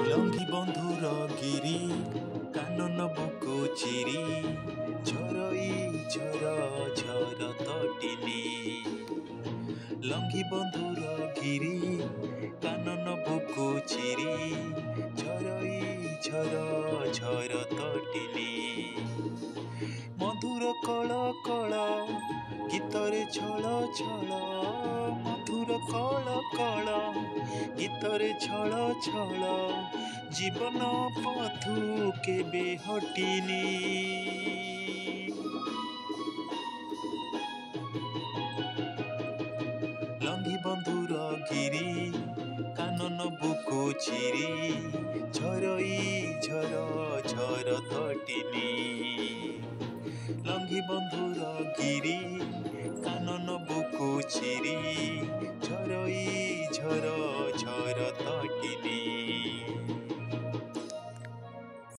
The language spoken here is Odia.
ଲଙ୍ଘି ବନ୍ଧୁର ଗିରି କାନନ ବୁକୁ ଚିରି ଝରଇ ଝର ଝର ତଟିନି। ଲଙ୍ଘି ବନ୍ଧୁର ଗିରି କାନନ ବୁକୁ ଚିରି ଝରଇ ଝର ଝର ତଟିନି। ମଧୁର କଳ କଳ ଗୀତରେ ଛଳ ଛଳ, ମଧୁର କଳ କଳ ଗୀତରେ ଛଳ ଛଳ, ଜୀବନ ପଥୁ କେବେ ହଟିନି। ଲଙ୍ଘି ବନ୍ଧୁର ଗିରି କାନନ ବୁକୁ ଚିରି ଝରଇ ଝର ଝର ତଟିନି। ଲଙ୍ଘି ବନ୍ଧୁର ଗିରି